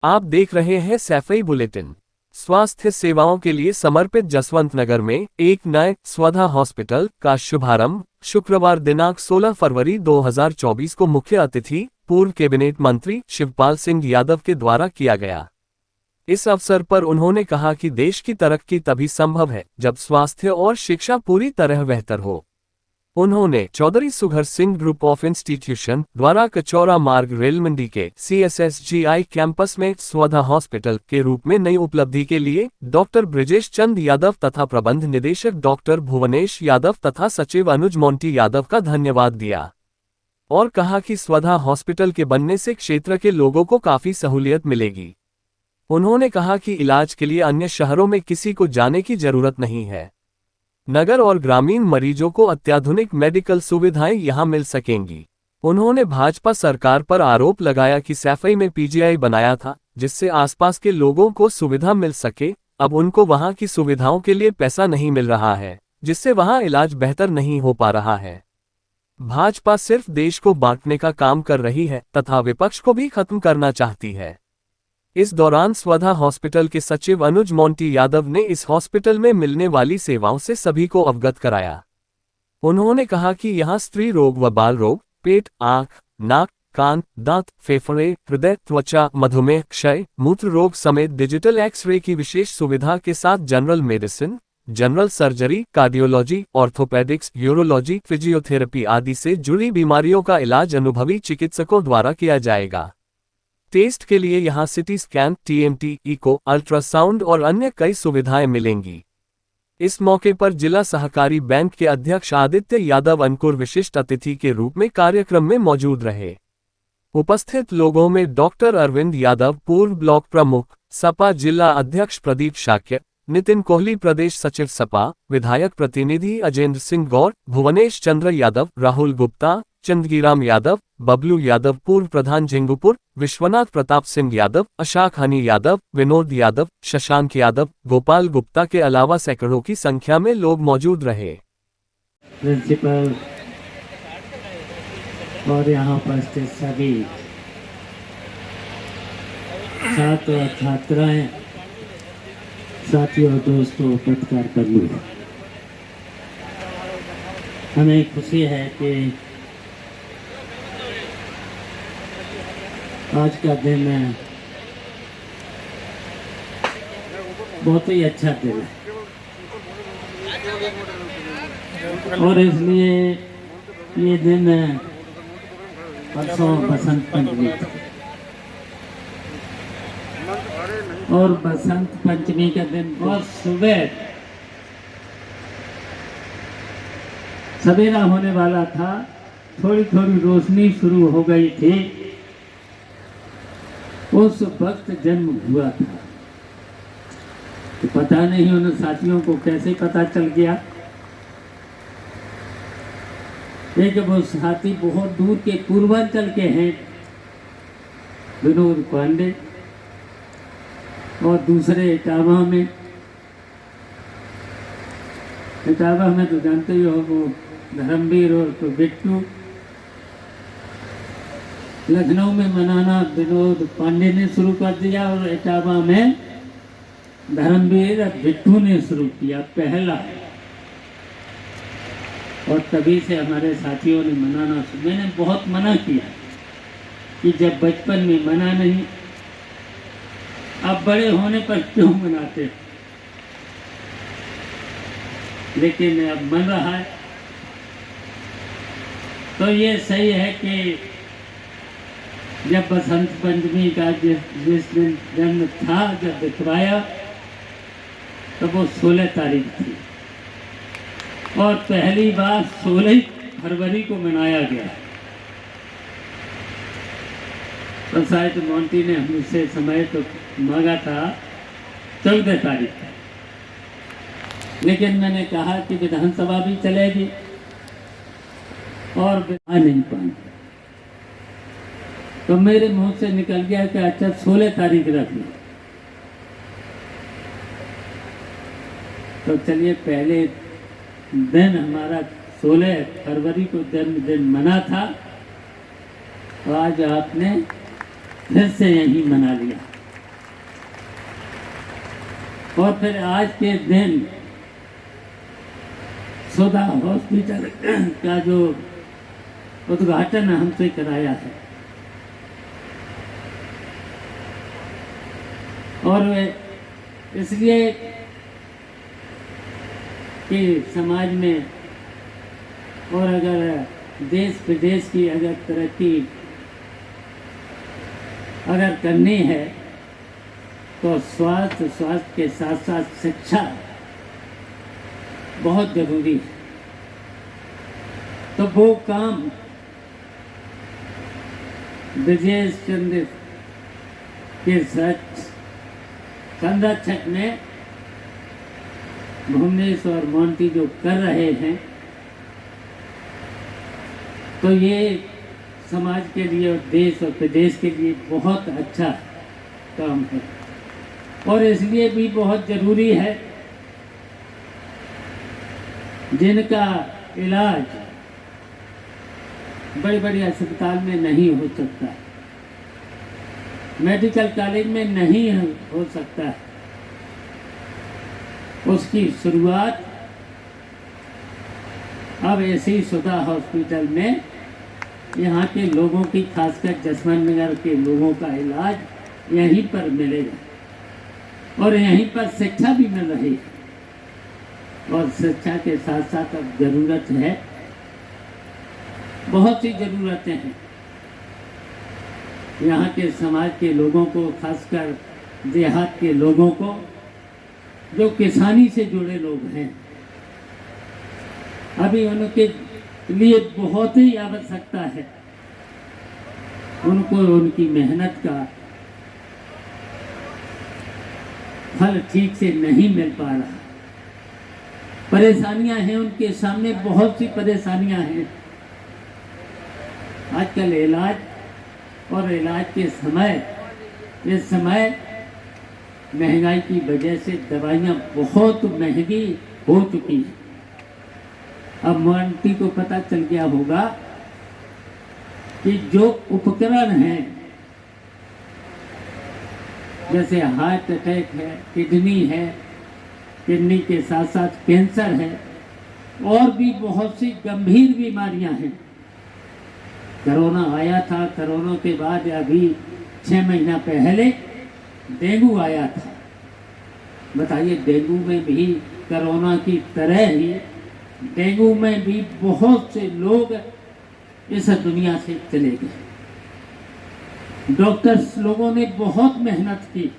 आप देख रहे हैं सैफई बुलेटिन। स्वास्थ्य सेवाओं के लिए समर्पित जसवंत नगर में एक नए स्वधा हॉस्पिटल का शुभारंभ शुक्रवार दिनांक 16 फरवरी 2024 को मुख्य अतिथि पूर्व कैबिनेट मंत्री शिवपाल सिंह यादव के द्वारा किया गया। इस अवसर पर उन्होंने कहा कि देश की तरक्की तभी संभव है जब स्वास्थ्य और शिक्षा पूरी तरह बेहतर हो। उन्होंने चौधरी सुघर सिंह ग्रुप ऑफ इंस्टीट्यूशन द्वारा कचौरा मार्ग रेल मंडी के CSSGI कैंपस में स्वधा हॉस्पिटल के रूप में नई उपलब्धि के लिए डॉक्टर ब्रिजेश चंद यादव तथा प्रबंध निदेशक डॉक्टर भुवनेश यादव तथा सचिव अनुज मोंटी यादव का धन्यवाद दिया और कहा कि स्वधा हॉस्पिटल के बनने से क्षेत्र के लोगों को काफी सहूलियत मिलेगी। उन्होंने कहा कि इलाज के लिए अन्य शहरों में किसी को जाने की जरूरत नहीं है। नगर और ग्रामीण मरीजों को अत्याधुनिक मेडिकल सुविधाएं यहां मिल सकेंगी। उन्होंने भाजपा सरकार पर आरोप लगाया कि सैफई में PGI बनाया था जिससे आसपास के लोगों को सुविधा मिल सके, अब उनको वहां की सुविधाओं के लिए पैसा नहीं मिल रहा है जिससे वहां इलाज बेहतर नहीं हो पा रहा है। भाजपा सिर्फ देश को बांटने का काम कर रही है तथा विपक्ष को भी खत्म करना चाहती है। इस दौरान स्वधा हॉस्पिटल के सचिव अनुज मोंटी यादव ने इस हॉस्पिटल में मिलने वाली सेवाओं से सभी को अवगत कराया। उन्होंने कहा कि यहां स्त्री रोग व बाल रोग, पेट, आंख, नाक, कान, दांत, फेफड़े, हृदय, त्वचा, मधुमेह, क्षय, मूत्र रोग समेत डिजिटल एक्स-रे की विशेष सुविधा के साथ general medicine, general surgery, cardiology, orthopaedics, urology, physiotherapy आदि से जुड़ी बीमारियों का इलाज अनुभवी चिकित्सकों द्वारा किया जाएगा। टेस्ट के लिए यहां CT scan, TMT, echo, ultrasound और अन्य कई सुविधाएं मिलेंगी। इस मौके पर जिला सहकारी बैंक के अध्यक्ष आदित्य यादव अंकुर विशिष्ट अतिथि के रूप में कार्यक्रम में मौजूद रहे। उपस्थित लोगों में डॉक्टर अरविंद यादव पूर्व ब्लॉक प्रमुख, सपा जिला अध्यक्ष प्रदीप शाक्य, नितिन कोहली प्रदेश सचिव सपा, विधायक प्रतिनिधि अजेंद्र सिंह गौर, भुवनेश चंद्र यादव, राहुल गुप्ता, चंदगीराम यादव, बबलू यादव पूर्व प्रधान झिंगुपुर, विश्वनाथ प्रताप सिंह यादव, अशाक हनी यादव, विनोद यादव, शशांक यादव, गोपाल गुप्ता के अलावा सैकड़ों की संख्या में लोग मौजूद रहे। प्रिंसिपल और यहाँ पर सभी छात्र और छात्राएं, साथियों, दोस्तों, पत्रकार कर्मी, हमें खुशी है कि आज का दिन बहुत ही अच्छा दिन है और इसलिए ये दिन परसों बसंत पंचमी और बसंत पंचमी का दिन बहुत सुबह सवेरा होने वाला था, थोड़ी थोड़ी रोशनी शुरू हो गई थी, उस वक्त जन्म हुआ था। तो पता नहीं उन साथियों को कैसे पता चल गया। एक वो साथी बहुत दूर के पूर्वांचल के हैं, विनोद पांडे, और दूसरे इटावा में तो जानते ही हो वो धर्मवीर और तो बिट्टू। लखनऊ में मनाना विनोद पांडे ने शुरू कर दिया और इटावा में धर्मवीर बिट्टू ने शुरू किया पहला, और तभी से हमारे साथियों ने मनाना। मैंने बहुत मना किया कि जब बचपन में मना नहीं, अब बड़े होने पर क्यों मनाते, लेकिन अब मन रहा है। तो ये सही है कि जब बसंत पंचमी का जिस दिन जन्म था, जब दिखवाया, तो वो 16 तारीख थी और पहली बार 16 फरवरी को मनाया गया। तो शायद मोंटी ने हमसे समय तो मांगा था 14 तारीख का, लेकिन मैंने कहा कि विधानसभा भी चलेगी और आ नहीं पाएंगे, तो मेरे मुंह से निकल गया कि अच्छा 16 तारीख रख लो। तो चलिए, पहले दिन हमारा 16 फरवरी को जन्मदिन मना था, तो आज आपने फिर से यही मना लिया। और फिर आज के दिन सुधा हॉस्पिटल का जो उद्घाटन हमसे कराया है, और इसलिए कि समाज में और अगर देश विदेश की अगर तरक्की अगर करनी है तो स्वास्थ्य के साथ साथ शिक्षा बहुत जरूरी है। तो वो काम विजय चंद्र के संरक्षक में भुवनेश और मोंटी जो कर रहे हैं, तो ये समाज के लिए और देश और प्रदेश के लिए बहुत अच्छा काम है। और इसलिए भी बहुत ज़रूरी है जिनका इलाज बड़े बड़े अस्पताल में नहीं हो सकता, मेडिकल कॉलेज में नहीं हो सकता है, उसकी शुरुआत अब ऐसे ही सुधा हॉस्पिटल में यहाँ के लोगों की, खासकर जसवंत नगर के लोगों का इलाज यहीं पर मिलेगा और यहीं पर शिक्षा भी मिल रही है। और शिक्षा के साथ साथ अब ज़रूरत है, बहुत सी ज़रूरतें हैं यहाँ के समाज के लोगों को, खासकर देहात के लोगों को जो किसानी से जुड़े लोग हैं। अभी उनके लिए बहुत ही आवश्यकता है, उनको उनकी मेहनत का फल ठीक से नहीं मिल पा रहा, परेशानियां हैं उनके सामने, बहुत सी परेशानियां हैं। आजकल इलाज और इलाज के समय, इस समय महंगाई की वजह से दवाइयाँ बहुत महंगी हो चुकी हैं। अब मोंटी को पता चल गया होगा कि जो उपकरण हैं, जैसे हार्ट अटैक है, किडनी के साथ साथ कैंसर है, और भी बहुत सी गंभीर बीमारियां हैं। कोरोना आया था, कोरोना के बाद अभी 6 महीना पहले डेंगू आया था। बताइए, डेंगू में भी कोरोना की तरह ही डेंगू में भी बहुत से लोग इस दुनिया से चले गए। डॉक्टर्स लोगों ने बहुत मेहनत की,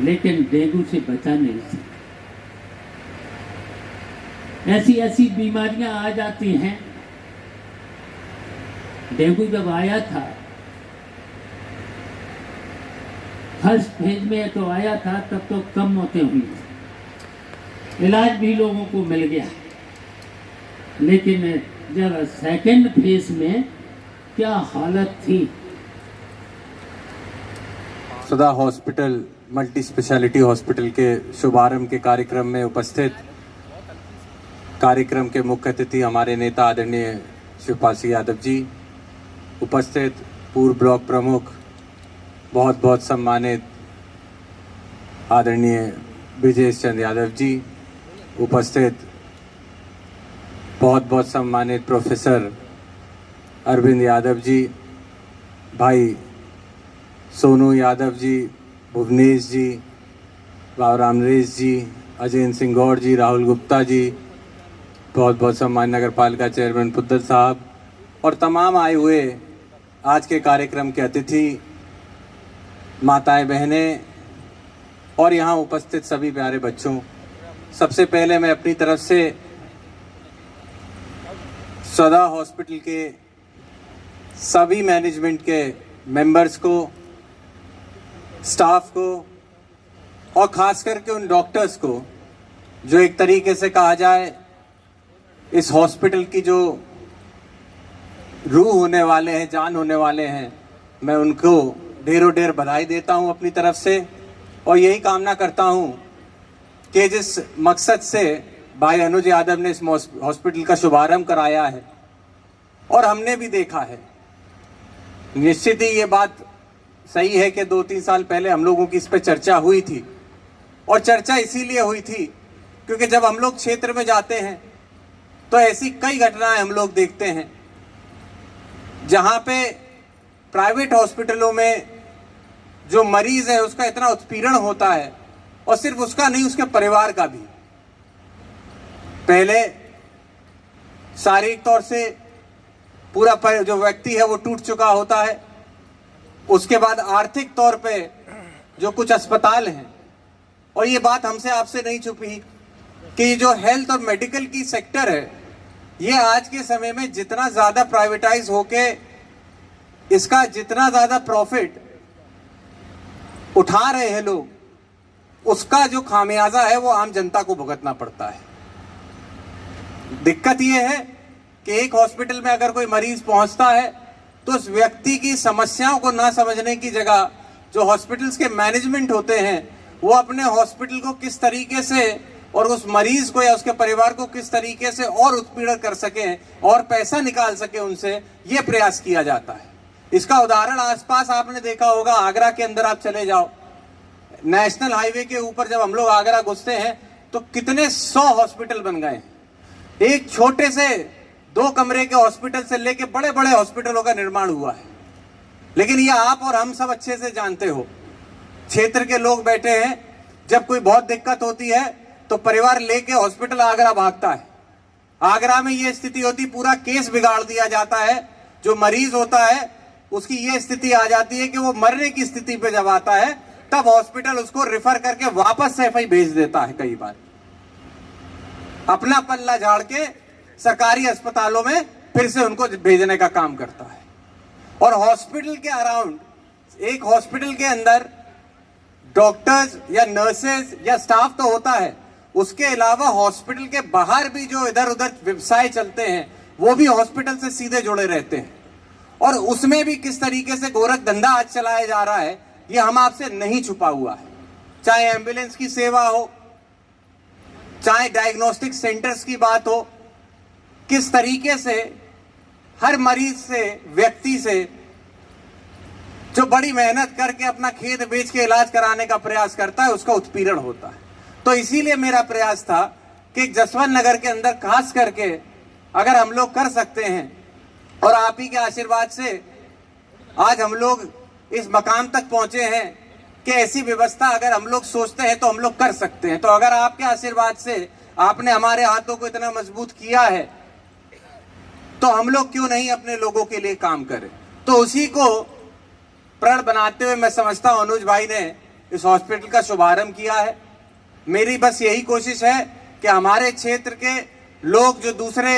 लेकिन डेंगू से बचा नहीं सके। ऐसी ऐसी बीमारियां आ जाती हैं। डेंगू जब आया था, फर्स्ट फेज में तो आया था, तब तो कम मौतें हुई थी, इलाज भी लोगों को मिल गया। लेकिन जब सेकंड फेज में क्या हालत थी। सुधा हॉस्पिटल मल्टी स्पेशलिटी हॉस्पिटल के शुभारंभ के कार्यक्रम में उपस्थित कार्यक्रम के मुख्य अतिथि हमारे नेता आदरणीय शिवपाल सिंह यादव जी, उपस्थित पूर्व ब्लॉक प्रमुख बहुत बहुत सम्मानित आदरणीय विजय चंद्र यादव जी, उपस्थित बहुत बहुत सम्मानित प्रोफेसर अरविंद यादव जी, भाई सोनू यादव जी, भुवनेश जी, बाबूराम नरेश जी, अजय सिंह गौड़ जी, राहुल गुप्ता जी, बहुत बहुत सम्मानित नगर पालिका चेयरमैन पुद्दल साहब और तमाम आए हुए आज के कार्यक्रम के अतिथि, माताएं, बहनें और यहाँ उपस्थित सभी प्यारे बच्चों, सबसे पहले मैं अपनी तरफ से सुधा हॉस्पिटल के सभी मैनेजमेंट के मेंबर्स को, स्टाफ को और खास करके उन डॉक्टर्स को जो एक तरीके से कहा जाए इस हॉस्पिटल की जो रूह होने वाले हैं, जान होने वाले हैं, मैं उनको ढेरों ढेर बधाई देता हूं अपनी तरफ से। और यही कामना करता हूं कि जिस मकसद से भाई अनुज यादव ने इस हॉस्पिटल का शुभारंभ कराया है और हमने भी देखा है, निश्चित ही ये बात सही है कि 2-3 साल पहले हम लोगों की इस पर चर्चा हुई थी और चर्चा इसीलिए हुई थी क्योंकि जब हम लोग क्षेत्र में जाते हैं तो ऐसी कई घटनाएं हम लोग देखते हैं जहां पे प्राइवेट हॉस्पिटलों में जो मरीज है उसका इतना उत्पीड़न होता है, और सिर्फ उसका नहीं, उसके परिवार का भी। पहले शारीरिक तौर से पूरा जो व्यक्ति है वो टूट चुका होता है, उसके बाद आर्थिक तौर पे जो कुछ अस्पताल हैं, और ये बात हमसे आपसे नहीं छुपी कि जो हेल्थ और मेडिकल की सेक्टर है ये आज के समय में जितना ज़्यादा प्राइवेटाइज होके इसका जितना ज़्यादा प्रॉफिट उठा रहे हैं लोग, उसका जो खामियाजा है वो आम जनता को भुगतना पड़ता है। दिक्कत ये है कि एक हॉस्पिटल में अगर कोई मरीज पहुंचता है तो उस व्यक्ति की समस्याओं को ना समझने की जगह जो हॉस्पिटल्स के मैनेजमेंट होते हैं वो अपने हॉस्पिटल को किस तरीके से और उस मरीज को या उसके परिवार को किस तरीके से और उत्पीड़न कर सकें और पैसा निकाल सके उनसे, ये प्रयास किया जाता है। इसका उदाहरण आसपास आपने देखा होगा, आगरा के अंदर आप चले जाओ, नेशनल हाईवे के ऊपर जब हम लोग आगरा घुसते हैं तो कितने 100 हॉस्पिटल बन गए हैं। एक छोटे से 2 कमरे के हॉस्पिटल से लेके बड़े बड़े हॉस्पिटलों का निर्माण हुआ है। लेकिन ये आप और हम सब अच्छे से जानते हो, क्षेत्र के लोग बैठे हैं, जब कोई बहुत दिक्कत होती है तो परिवार लेके हॉस्पिटल आगरा भागता है। आगरा में ये स्थिति होती, पूरा केस बिगाड़ दिया जाता है। जो मरीज होता है उसकी ये स्थिति आ जाती है कि वो मरने की स्थिति पे जब आता है तब हॉस्पिटल उसको रेफर करके वापस सैफई भेज देता है। कई बार अपना पल्ला झाड़ के सरकारी अस्पतालों में फिर से उनको भेजने का काम करता है। और हॉस्पिटल के अराउंड, एक हॉस्पिटल के अंदर डॉक्टर्स या नर्सेज या स्टाफ तो होता है, उसके अलावा हॉस्पिटल के बाहर भी जो इधर उधर व्यवसाय चलते हैं वो भी हॉस्पिटल से सीधे जुड़े रहते हैं। और उसमें भी किस तरीके से गोरख धंधा आज चलाया जा रहा है ये हम आपसे नहीं छुपा हुआ है। चाहे एम्बुलेंस की सेवा हो, चाहे डायग्नोस्टिक सेंटर्स की बात हो, किस तरीके से हर मरीज से, व्यक्ति से जो बड़ी मेहनत करके अपना खेत बेच के इलाज कराने का प्रयास करता है उसका उत्पीड़न होता है। तो इसीलिए मेरा प्रयास था कि जसवंत नगर के अंदर खास करके अगर हम लोग कर सकते हैं, और आप ही के आशीर्वाद से आज हम लोग इस मकाम तक पहुंचे हैं कि ऐसी व्यवस्था अगर हम लोग सोचते हैं तो हम लोग कर सकते हैं। तो अगर आपके आशीर्वाद से आपने हमारे हाथों को इतना मजबूत किया है तो हम लोग क्यों नहीं अपने लोगों के लिए काम करें। तो उसी को प्रण बनाते हुए मैं समझता हूं अनुज भाई ने इस हॉस्पिटल का शुभारंभ किया है। मेरी बस यही कोशिश है कि हमारे क्षेत्र के लोग जो दूसरे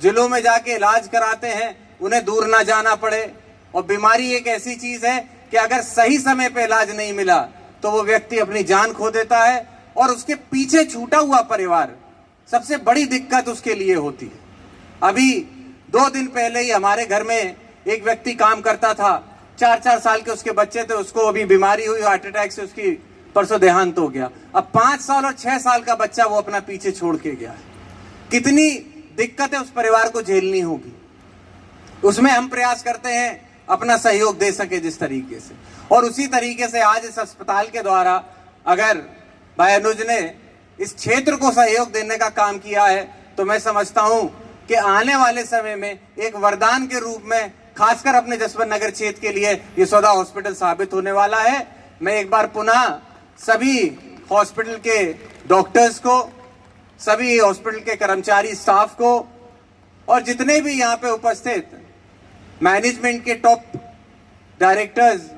जिलों में जाके इलाज कराते हैं उन्हें दूर ना जाना पड़े। और बीमारी एक ऐसी चीज है कि अगर सही समय पे इलाज नहीं मिला तो वो व्यक्ति अपनी जान खो देता है, और उसके पीछे छूटा हुआ परिवार सबसे बड़ी दिक्कत उसके लिए होती है। अभी 2 दिन पहले ही हमारे घर में एक व्यक्ति काम करता था, 4-4 साल के उसके बच्चे थे, उसको अभी बीमारी हुई, हार्ट अटैक से उसकी परसों देहांत हो गया। अब 5 साल और 6 साल का बच्चा वो अपना पीछे छोड़ के गया है। कितनी दिक्कतें उस परिवार को झेलनी होगी। उसमें हम प्रयास करते हैं अपना सहयोग दे सके जिस तरीके से, और उसी तरीके से आज इस अस्पताल के द्वारा अगर भाई अनुज ने इस क्षेत्र को सहयोग देने का काम किया है तो मैं समझता हूं कि आने वाले समय में एक वरदान के रूप में खासकर अपने जसवंत नगर क्षेत्र के लिए ये सौदा हॉस्पिटल साबित होने वाला है। मैं एक बार पुनः सभी हॉस्पिटल के डॉक्टर्स को, सभी हॉस्पिटल के कर्मचारी स्टाफ को और जितने भी यहाँ पे उपस्थित मैनेजमेंट के टॉप डायरेक्टर्स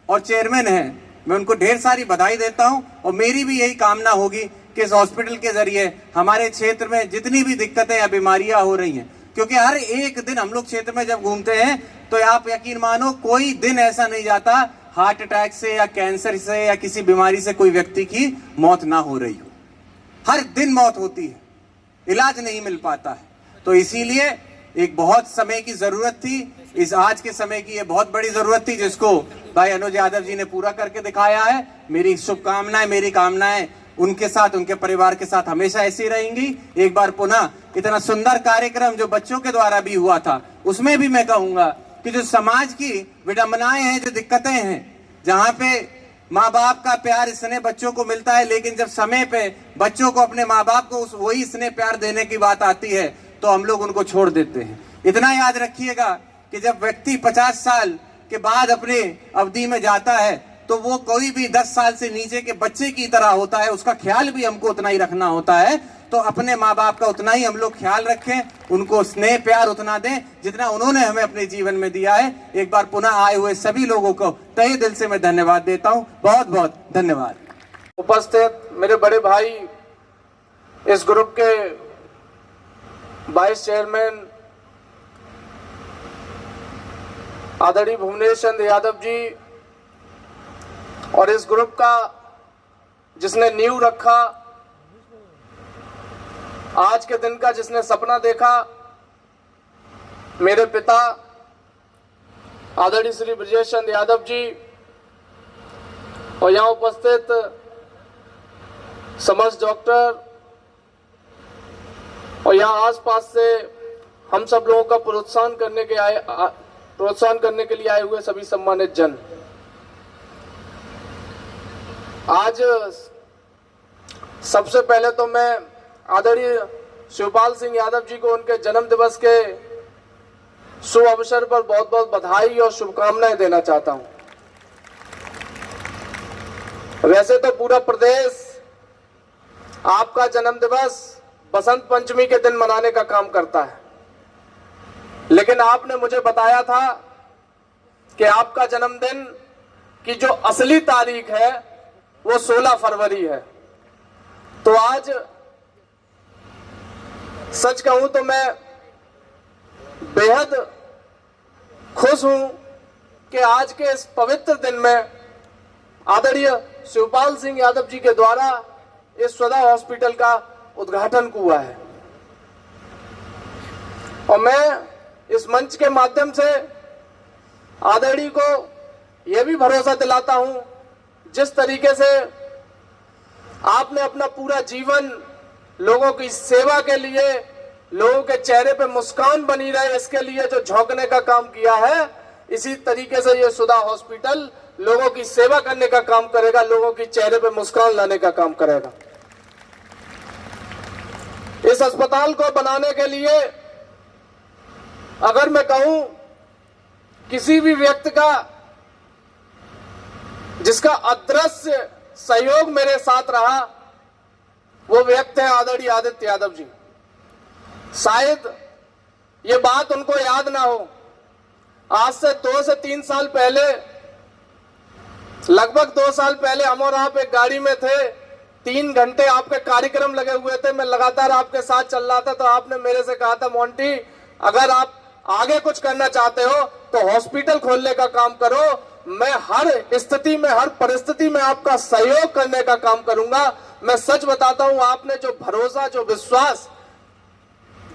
और चेयरमैन हैं, मैं उनको ढेर सारी बधाई देता हूं। और मेरी भी यही कामना होगी कि इस हॉस्पिटल के जरिए हमारे क्षेत्र में जितनी भी दिक्कतें या बीमारियां हो रही हैं, क्योंकि हर एक दिन हम लोग क्षेत्र में जब घूमते हैं तो आप यकीन मानो कोई दिन ऐसा नहीं जाता हार्ट अटैक से या कैंसर से या किसी बीमारी से कोई व्यक्ति की मौत ना हो रही हो। हर दिन मौत होती है, इलाज नहीं मिल पाता है। तो इसीलिए एक बहुत समय की जरूरत थी, इस आज के समय की ये बहुत बड़ी जरूरत थी जिसको भाई अनुज यादव जी ने पूरा करके दिखाया है। मेरी शुभकामनाएं, मेरी कामनाएं उनके साथ, उनके परिवार के साथ हमेशा ऐसी रहेंगी। एक बार पुनः इतना सुंदर कार्यक्रम जो बच्चों के द्वारा भी हुआ था, उसमें भी मैं कहूंगा कि जो समाज की विडंबनाएं हैं, जो दिक्कतें हैं, जहां पे माँ बाप का प्यार स्नेह बच्चों को मिलता है, लेकिन जब समय पे बच्चों को अपने माँ बाप को वही स्नेह प्यार देने की बात आती है तो हम लोग उनको छोड़ देते हैं। इतना याद रखिएगा कि जब व्यक्ति 50 साल के बाद अपने अवधि में जाता है तो वो कोई भी 10 साल से नीचे के बच्चे की तरह होता है, उसका ख्याल भी हमको उतना ही रखना होता है। तो अपने माँ बाप का उतना ही हम लोग ख्याल रखें, उनको स्नेह प्यार उतना दें जितना उन्होंने हमें अपने जीवन में दिया है। एक बार पुनः आए हुए सभी लोगों को तहे दिल से मैं धन्यवाद देता हूं। बहुत बहुत धन्यवाद। उपस्थित मेरे बड़े भाई, इस ग्रुप के वाइस चेयरमैन आदरणीय भुवनेश चंद्र यादव जी, और इस ग्रुप का जिसने नींव रखा, आज के दिन का जिसने सपना देखा, मेरे पिता आदरणीय श्री ब्रजेश चंद्र यादव जी, और यहाँ उपस्थित समस्त डॉक्टर, और यहाँ आसपास से हम सब लोगों का प्रोत्साहन करने के लिए आए हुए सभी सम्मानित जन। आज सबसे पहले तो मैं आदरणीय शिवपाल सिंह यादव जी को उनके जन्म दिवस के शुभ अवसर पर बहुत बहुत बधाई और शुभकामनाएं देना चाहता हूं। वैसे तो पूरा प्रदेश आपका जन्म दिवस बसंत पंचमी के दिन मनाने का काम करता है, लेकिन आपने मुझे बताया था कि आपका जन्मदिन की जो असली तारीख है वो 16 फरवरी है। तो आज सच कहूं तो मैं बेहद खुश हूं कि आज के इस पवित्र दिन में आदरणीय शिवपाल सिंह यादव जी के द्वारा इस स्वधा हॉस्पिटल का उद्घाटन हुआ है। और मैं इस मंच के माध्यम से आदरणीय को यह भी भरोसा दिलाता हूं, जिस तरीके से आपने अपना पूरा जीवन लोगों की सेवा के लिए, लोगों के चेहरे पे मुस्कान बनी रहे इसके लिए जो झोंकने का काम किया है, इसी तरीके से ये सुधा हॉस्पिटल लोगों की सेवा करने का काम करेगा, लोगों की चेहरे पे मुस्कान लाने का काम करेगा। इस अस्पताल को बनाने के लिए अगर मैं कहूं किसी भी व्यक्ति का जिसका अदृश्य सहयोग मेरे साथ रहा, वो व्यक्ति है आदरणीय आदित्य यादव जी। शायद ये बात उनको याद ना हो, आज से 2 से 3 साल पहले, लगभग 2 साल पहले हम और आप एक गाड़ी में थे, 3 घंटे आपके कार्यक्रम लगे हुए थे, मैं लगातार आपके साथ चल रहा था। तो आपने मेरे से कहा था, मोंटी अगर आप आगे कुछ करना चाहते हो तो हॉस्पिटल खोलने का काम करो, मैं हर स्थिति में, हर परिस्थिति में आपका सहयोग करने का काम करूंगा। मैं सच बताता हूं, आपने जो भरोसा, जो विश्वास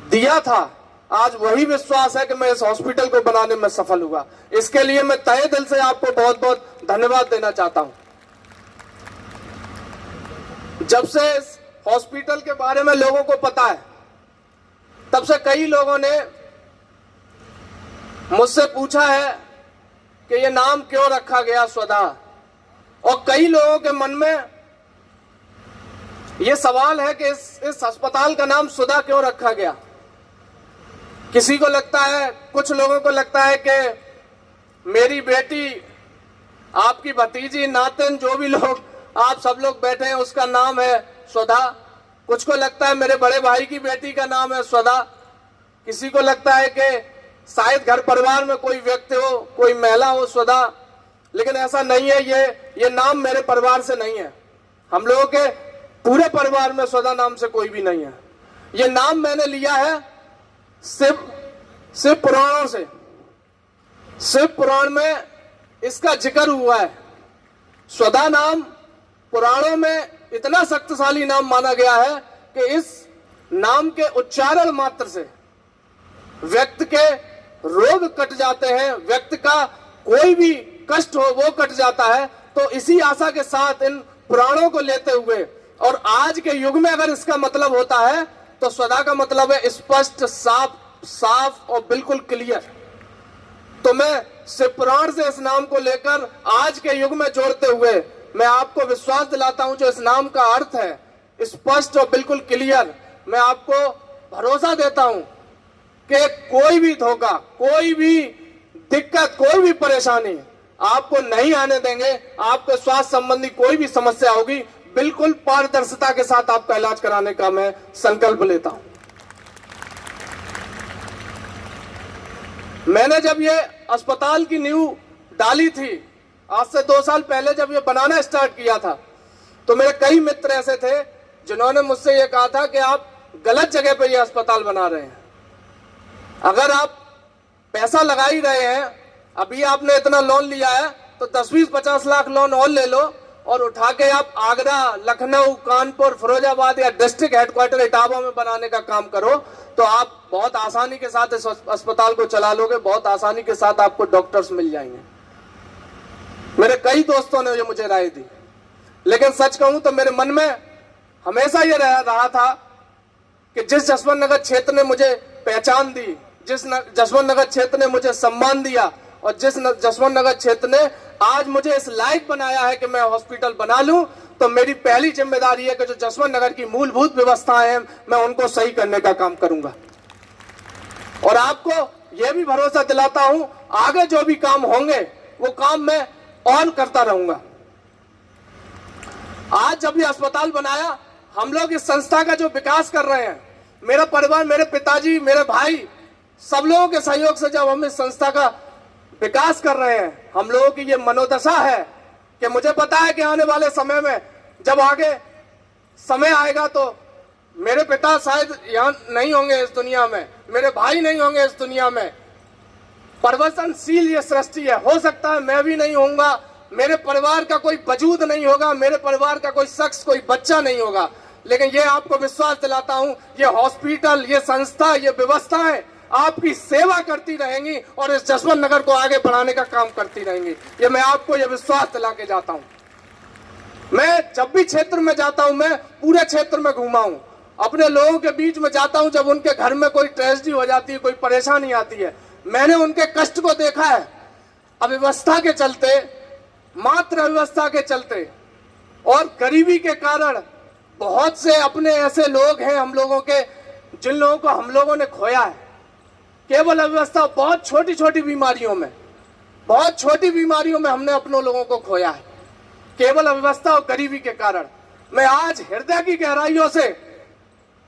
दिया था, आज वही विश्वास है कि मैं इस हॉस्पिटल को बनाने में सफल हुआ। इसके लिए मैं तहे दिल से आपको बहुत बहुत धन्यवाद देना चाहता हूं। जब से इस हॉस्पिटल के बारे में लोगों को पता है, तब से कई लोगों ने मुझसे पूछा है कि ये नाम क्यों रखा गया स्वधा, और कई लोगों के मन में ये सवाल है कि इस अस्पताल का नाम सुधा क्यों रखा गया। किसी को लगता है, कुछ लोगों को लगता है कि मेरी बेटी, आपकी भतीजी, नातिन, जो भी लोग आप सब लोग बैठे हैं उसका नाम है स्वधा। कुछ को लगता है मेरे बड़े भाई की बेटी का नाम है स्वधा। किसी को लगता है कि शायद घर परिवार में कोई व्यक्ति हो, कोई महिला हो स्वधा। लेकिन ऐसा नहीं है, ये नाम मेरे परिवार से नहीं है, हम लोगों के पूरे परिवार में स्वधा नाम से कोई भी नहीं है। ये नाम मैंने लिया है शिव पुराणों से। शिव पुराण में इसका जिक्र हुआ है। स्वधा नाम पुराणों में इतना शक्तिशाली नाम माना गया है कि इस नाम के उच्चारण मात्र से व्यक्ति के रोग कट जाते हैं, व्यक्ति का कोई भी कष्ट हो वो कट जाता है। तो इसी आशा के साथ इन पुराणों को लेते हुए, और आज के युग में अगर इसका मतलब होता है तो स्वधा का मतलब है स्पष्ट, साफ और बिल्कुल क्लियर। तो मैं शिव पुराण से इस नाम को लेकर आज के युग में जोड़ते हुए मैं आपको विश्वास दिलाता हूं, जो इस नाम का अर्थ है स्पष्ट और बिल्कुल क्लियर, मैं आपको भरोसा देता हूं कि कोई भी धोखा, कोई भी दिक्कत, कोई भी परेशानी आपको नहीं आने देंगे। आपके स्वास्थ्य संबंधी कोई भी समस्या होगी, बिल्कुल पारदर्शिता के साथ आपका इलाज कराने का मैं संकल्प लेता हूं। मैंने जब ये अस्पताल की नींव डाली थी, आज से 2 साल पहले जब ये बनाना स्टार्ट किया था, तो मेरे कई मित्र ऐसे थे जिन्होंने मुझसे ये कहा था कि आप गलत जगह पे ये अस्पताल बना रहे हैं। अगर आप पैसा लगा ही रहे हैं, अभी आपने इतना लोन लिया है, तो 10-20-50 लाख लोन और ले लो और उठा के आप आगरा, लखनऊ, कानपुर, फिरोजाबाद या डिस्ट्रिक्ट हेडक्वार्टर इटावा में बनाने का काम करो, तो आप बहुत आसानी के साथ इस अस्पताल को चला लोगे, बहुत आसानी के साथ आपको डॉक्टर्स मिल जाएंगे। मेरे कई दोस्तों ने ये मुझे राय दी, लेकिन सच कहूं तो मेरे मन में हमेशा ये रहा था कि जिस जसवंत नगर क्षेत्र ने मुझे पहचान दी, जिस जसवंत नगर क्षेत्र ने मुझे सम्मान दिया और जिस जसवंत नगर क्षेत्र ने आज मुझे इस लायक बनाया है कि मैं हॉस्पिटल बना लूं, तो मेरी पहली जिम्मेदारी है कि जो जसवंत नगर की मूलभूत व्यवस्थाएं हैं मैं उनको सही करने का काम करूंगा। और आपको यह भी भरोसा दिलाता हूं, आगे जो भी काम होंगे वो काम मैं और करता रहूंगा। आज जब ये अस्पताल बनाया, हम लोग इस संस्था का जो विकास कर रहे हैं, मेरा परिवार, मेरे पिताजी, मेरे भाई, सब लोगों के सहयोग से जब हम इस संस्था का विकास कर रहे हैं, हम लोगों की ये मनोदशा है कि मुझे पता है कि आने वाले समय में जब आगे समय आएगा तो मेरे पिता शायद यहाँ नहीं होंगे इस दुनिया में, मेरे भाई नहीं होंगे इस दुनिया में। परिवर्तनशील ये सृष्टि है, हो सकता है मैं भी नहीं होऊंगा, मेरे परिवार का कोई वजूद नहीं होगा, मेरे परिवार का कोई शख्स, कोई बच्चा नहीं होगा, लेकिन ये आपको विश्वास दिलाता हूं, ये हॉस्पिटल, ये संस्था, ये व्यवस्थाएं आपकी सेवा करती रहेंगी और इस जसवंत नगर को आगे बढ़ाने का काम करती रहेंगी। ये मैं आपको ये विश्वास दिला के जाता हूं। मैं जब भी क्षेत्र में जाता हूं, मैं पूरे क्षेत्र में घूमा हूं, अपने लोगों के बीच में जाता हूं। जब उनके घर में कोई ट्रेजेडी हो जाती है, कोई परेशानी आती है, मैंने उनके कष्ट को देखा है। अव्यवस्था के चलते, मात्र अव्यवस्था के चलते और गरीबी के कारण बहुत से अपने ऐसे लोग हैं हम लोगों के, जिन लोगों को हम लोगों ने खोया है। केवल अव्यवस्था, बहुत छोटी छोटी बीमारियों में, बहुत छोटी बीमारियों में हमने अपने लोगों को खोया है, केवल अव्यवस्था और गरीबी के कारण। मैं आज हृदय की गहराइयों से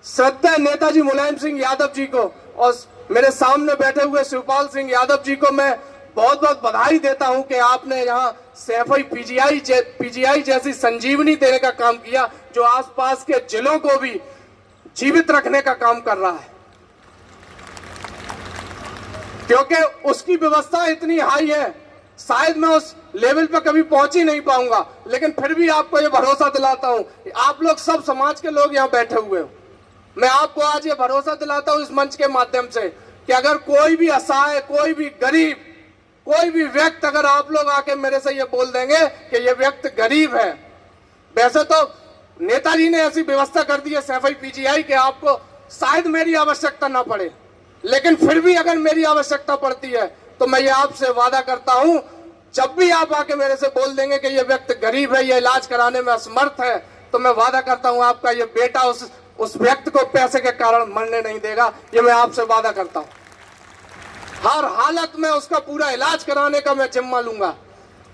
श्रद्धेय नेताजी मुलायम सिंह यादव जी को और मेरे सामने बैठे हुए शिवपाल सिंह यादव जी को मैं बहुत बहुत बधाई देता हूं कि आपने यहाँ सैफई पीजीआई जैसी संजीवनी देने का काम किया, जो आसपास के जिलों को भी जीवित रखने का काम कर रहा है। क्योंकि उसकी व्यवस्था इतनी हाई है, शायद मैं उस लेवल पर कभी पहुंच ही नहीं पाऊंगा, लेकिन फिर भी आपको ये भरोसा दिलाता हूं, आप लोग सब समाज के लोग यहाँ बैठे हुए हो, मैं आपको आज ये भरोसा दिलाता हूं इस मंच के माध्यम से कि अगर कोई भी असहाय, कोई भी गरीब, कोई भी व्यक्ति, अगर आप लोग आके मेरे से ये बोल देंगे कि ये व्यक्ति गरीब है, वैसे तो नेताजी ने ऐसी व्यवस्था कर दी है सैफई पीजीआई के आपको शायद मेरी आवश्यकता ना पड़े, लेकिन फिर भी अगर मेरी आवश्यकता पड़ती है तो मैं ये आपसे वादा करता हूं, जब भी आप आके मेरे से बोल देंगे कि ये व्यक्ति गरीब है, ये इलाज कराने में असमर्थ है, तो मैं वादा करता हूं आपका ये बेटा उस व्यक्ति को पैसे के कारण मरने नहीं देगा। ये मैं आपसे वादा करता हूं। हर हालत में उसका पूरा इलाज कराने का मैं जिम्मा लूंगा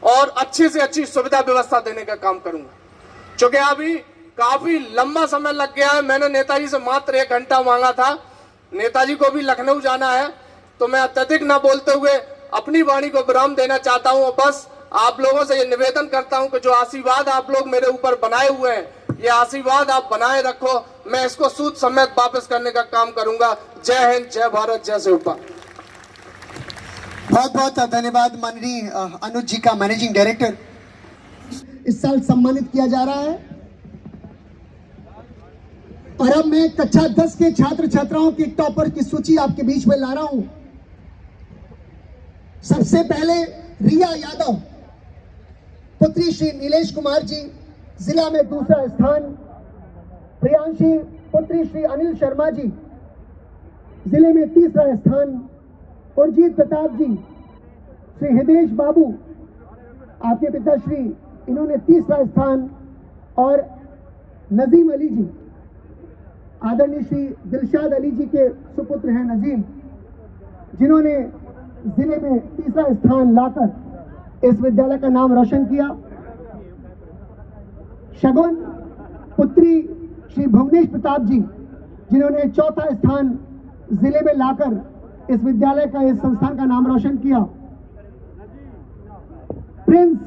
और अच्छी से अच्छी सुविधा व्यवस्था देने का काम करूंगा। क्योंकि अभी काफी लंबा समय लग गया है, मैंने नेताजी से मात्र 1 घंटा मांगा था, नेताजी को भी लखनऊ जाना है, तो मैं अत्यधिक न बोलते हुए अपनी वाणी को विराम देना चाहता हूं। बस आप लोगों से ये निवेदन करता हूं कि जो आशीर्वाद आप लोग मेरे ऊपर बनाए हुए हैं, ये आशीर्वाद आप बनाए रखो, मैं इसको सूद समेत वापस करने का काम करूंगा। जय हिंद, जय भारत, जय शिवपाल। बहुत बहुत धन्यवाद माननीय अनुज जी का, मैनेजिंग डायरेक्टर। इस साल सम्मानित किया जा रहा है और अब मैं कक्षा 10 के छात्र छात्राओं की टॉपर की सूची आपके बीच में ला रहा हूं। सबसे पहले रिया यादव, पुत्री श्री नीलेश कुमार जी, जिला में 2रा स्थान। प्रियांशी, पुत्री श्री अनिल शर्मा जी, जिले में 3रा स्थान। उर्जीत प्रताप जी, श्री हिदेश बाबू, आपके पिता श्री इन्होंने तीसरा स्थान, और नजीम अली जी, आदरणीय श्री दिलशाद अली जी के सुपुत्र हैं नजीम, जिन्होंने जिले में तीसरा स्थान लाकर इस विद्यालय का नाम रोशन किया। शगुन पुत्री श्री भुवनेश प्रताप जी, जिन्होंने चौथा स्थान जिले में लाकर इस विद्यालय का, इस संस्थान का नाम रोशन किया। प्रिंस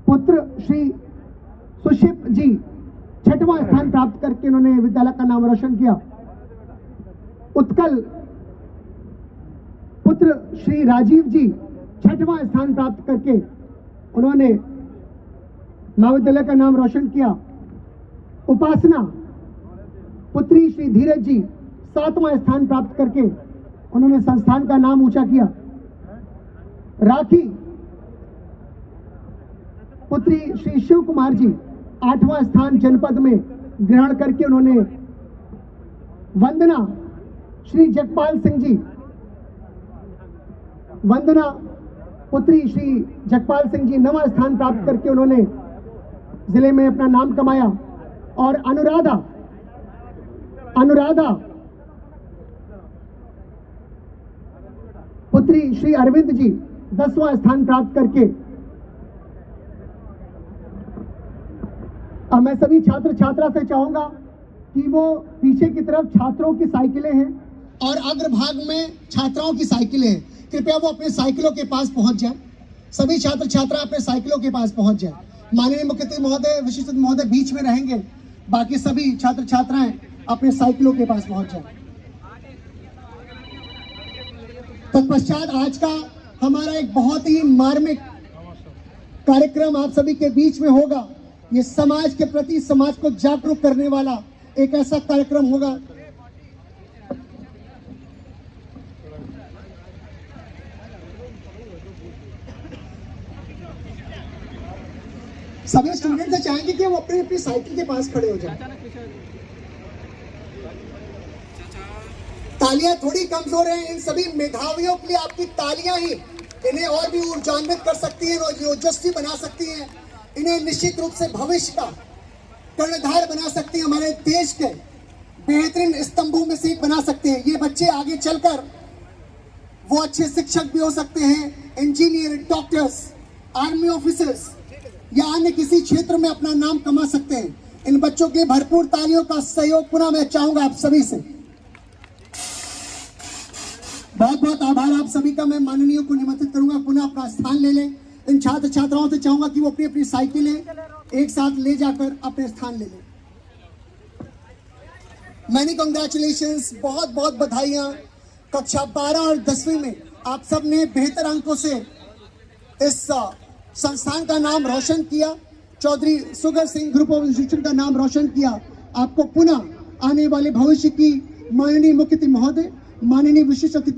पुत्र श्री सुशिप जी छठवां स्थान प्राप्त करके उन्होंने विद्यालय का नाम रोशन किया। उत्कल पुत्र श्री राजीव जी छठवां स्थान प्राप्त करके उन्होंने महाविद्यालय का नाम रोशन किया। उपासना पुत्री श्री धीरज जी सातवां स्थान प्राप्त करके उन्होंने संस्थान का नाम ऊंचा किया। राखी पुत्री श्री शिव कुमार जी आठवां स्थान जनपद में ग्रहण करके उन्होंने, वंदना श्री जगपाल सिंह जी, वंदना पुत्री श्री जगपाल सिंह जी नवां स्थान प्राप्त करके उन्होंने जिले में अपना नाम कमाया। और अनुराधा पुत्री श्री अरविंद जी 10वां स्थान प्राप्त करके, अब मैं सभी छात्र छात्रा से चाहूंगा कि वो पीछे की तरफ छात्रों की साइकिलें हैं और अग्रभाग में छात्राओं की साइकिलें हैं, कृपया वो अपने साइकिलों के पास पहुंच जाए। सभी छात्र छात्रा अपने साइकिलों के पास पहुंच जाए। माननीय मुख्य अतिथि महोदय, विशिष्ट अतिथि महोदय बीच में रहेंगे, बाकी सभी छात्र छात्राएं अपने साइकिलों के पास पहुंच जाए। तत्पश्चात आज का हमारा एक बहुत ही मार्मिक कार्यक्रम आप सभी के बीच में होगा। ये समाज के प्रति, समाज को जागरूक करने वाला एक ऐसा कार्यक्रम होगा। सभी स्टूडेंट से चाहेंगे कि वो अपनी अपनी साइकिल के पास खड़े हो जाएं। तालियां थोड़ी कमजोर हैं, इन सभी मेधावियों के लिए आपकी तालियां ही इन्हें और भी ऊर्जान्वित कर सकती हैं, ओजस्वी बना सकती हैं, इन्हें निश्चित रूप से भविष्य का कर्णधार बना सकती हैं, हमारे देश के बेहतरीन स्तंभों में से एक बना सकते हैं। ये बच्चे आगे चलकर वो अच्छे शिक्षक भी हो सकते हैं, इंजीनियर, डॉक्टर्स, आर्मी ऑफिसर्स या अन्य किसी क्षेत्र में अपना नाम कमा सकते हैं। इन बच्चों के भरपूर तालियों का सहयोग पुनः मैं चाहूंगा आप सभी से। बहुत बहुत आभार आप सभी का। मैं माननीय को निमंत्रित करूंगा पुनः अपना स्थान ले लें। इन छात्र छात्राओं से चाहूंगा कि वो अपनी अपनी साइकिलें एक साथ ले जाकर अपने स्थान ले लें। मैनी कांग्रेचुलेशंस, बहुत बहुत बधाइयां। कक्षा 12 और 10वीं में आप सब ने बेहतर अंकों से इस संस्थान का नाम रोशन किया। Chaudhary Sughar Singh group of institution का नाम रोशन किया। आपको पुनः आने वाले भविष्य की माननीय मुख्य अतिथि महोदय, माननीय विशिष्ट अतिथि